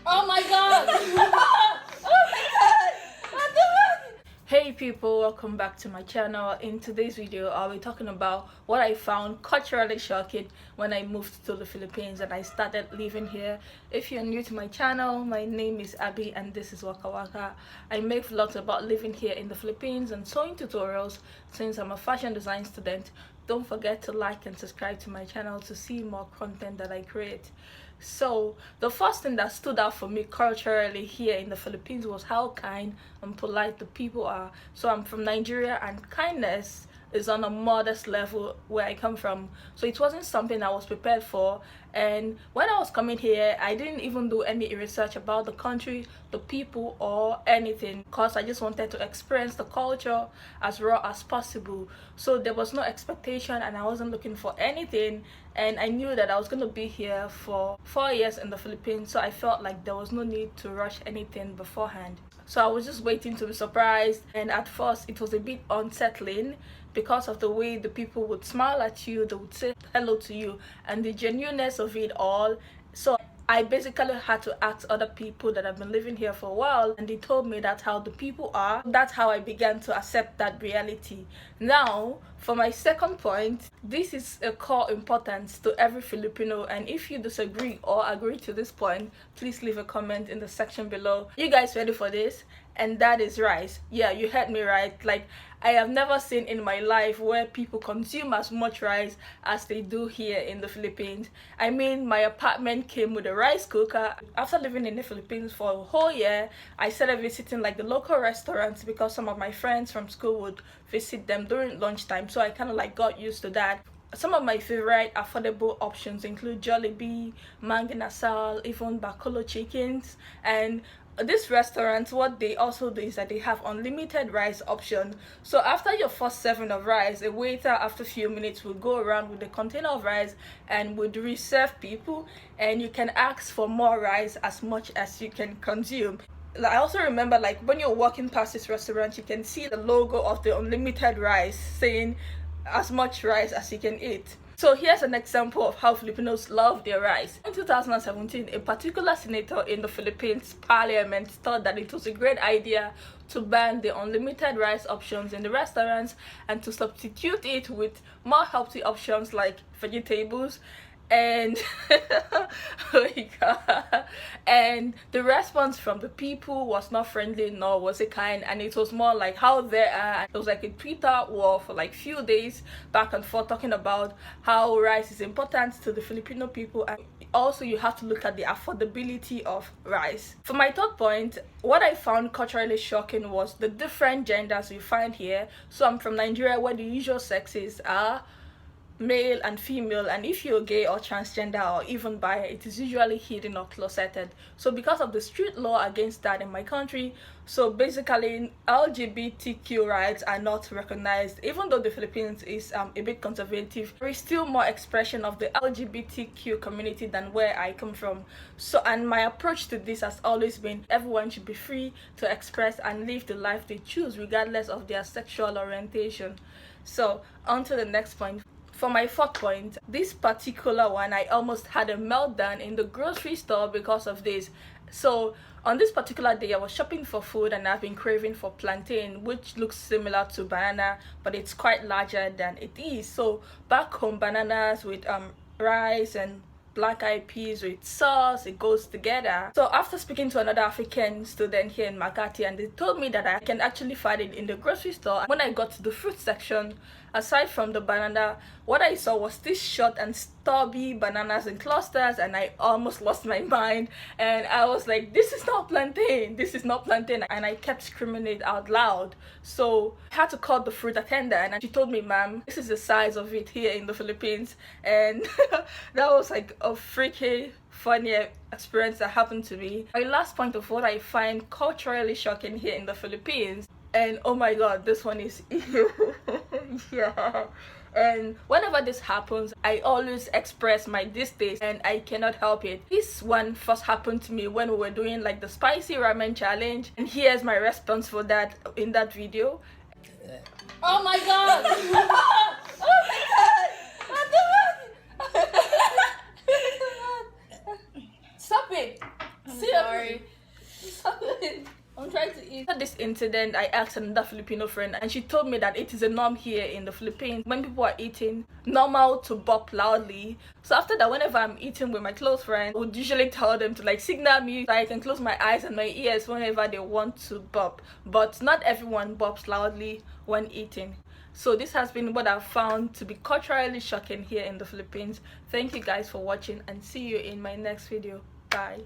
Oh my god! Oh my god! What the fuck? Hey people, welcome back to my channel. In today's video, I'll be talking about what I found culturally shocking when I moved to the Philippines and I started living here. If you're new to my channel, my name is Abby and this is waka-waka. I make vlogs about living here in the Philippines and sewing tutorials since I'm a fashion design student. Don't forget to like and subscribe to my channel to see more content that I create. So the first thing that stood out for me culturally here in the Philippines was how kind and polite the people are. So I'm from Nigeria and kindness is on a modest level where I come from. So it wasn't something I was prepared for. And when I was coming here, I didn't even do any research about the country, the people, or anything because I just wanted to experience the culture as raw as possible. So there was no expectation and I wasn't looking for anything. And I knew that I was going to be here for 4 years in the Philippines, so I felt like there was no need to rush anything beforehand. So I was just waiting to be surprised, and at first it was a bit unsettling because of the way the people would smile at you, they would say hello to you, and the genuineness of it all. So I basically had to ask other people that have been living here for a while, and they told me that's how the people are. That's how I began to accept that reality. Now, for my second point, this is a core importance to every Filipino, and if you disagree or agree to this point, please leave a comment in the section below. You guys ready for this? And that is rice. Yeah, you heard me right. Like, I have never seen in my life where people consume as much rice as they do here in the Philippines. I mean, my apartment came with a rice cooker. After living in the Philippines for a whole year, I started visiting like the local restaurants because some of my friends from school would visit them during lunchtime, so I kind of like got used to that. Some of my favorite affordable options include Jollibee, Mango Nasal, even Bacolod chickens. And this restaurant, what they also do is that they have unlimited rice option. So after your first serving of rice, a waiter after a few minutes will go around with a container of rice and would reserve people, and you can ask for more rice as much as you can consume. I also remember, like, when you're walking past this restaurant, you can see the logo of the unlimited rice saying as much rice as you can eat. So here's an example of how Filipinos love their rice. In 2017, a particular senator in the Philippines parliament thought that it was a great idea to ban the unlimited rice options in the restaurants and to substitute it with more healthy options like vegetables. And oh my god, and the response from the people was not friendly nor was it kind, and it was more like how they are. It was like a Twitter war for like few days back and forth talking about how rice is important to the Filipino people, and also you have to look at the affordability of rice. For my third point, what I found culturally shocking was the different genders we find here. So I'm from Nigeria, where the usual sexes are male and female, and if you're gay or transgender or even bi, it is usually hidden or closeted. So because of the strict law against that in my country, so basically LGBTQ rights are not recognized. Even though the Philippines is a bit conservative, there is still more expression of the LGBTQ community than where I come from. So, and my approach to this has always been everyone should be free to express and live the life they choose regardless of their sexual orientation. So on to the next point. For my fourth point, this particular one, I almost had a meltdown in the grocery store because of this. So on this particular day, I was shopping for food and I've been craving for plantain, which looks similar to banana, but it's quite larger than it is. So back home, bananas with rice and black eyed peas with sauce, it goes together. So after speaking to another African student here in Makati, and they told me that I can actually find it in the grocery store. When I got to the fruit section, aside from the banana, what I saw was this short and stubby bananas in clusters, and I almost lost my mind. And I was like, this is not plantain, this is not plantain, and I kept screaming it out loud. So I had to call the fruit attendant, and she told me, ma'am, this is the size of it here in the Philippines. And that was like a freaky funny experience that happened to me. My last point of what I find culturally shocking here in the Philippines, and oh my god, this one is yeah. And whenever this happens, I always express my distaste and I cannot help it. This one first happened to me when we were doing like the spicy ramen challenge, and here's my response for that in that video. Oh my god. Oh my god, what the fuck? Stop it. Sorry. I'm trying to eat. After this incident, I asked another Filipino friend and she told me that it is a norm here in the Philippines when people are eating, normal to burp loudly. So after that, whenever I'm eating with my close friends, I would usually tell them to like signal me so I can close my eyes and my ears whenever they want to burp. But not everyone burps loudly when eating. So this has been what I've found to be culturally shocking here in the Philippines. Thank you guys for watching and see you in my next video. Bye.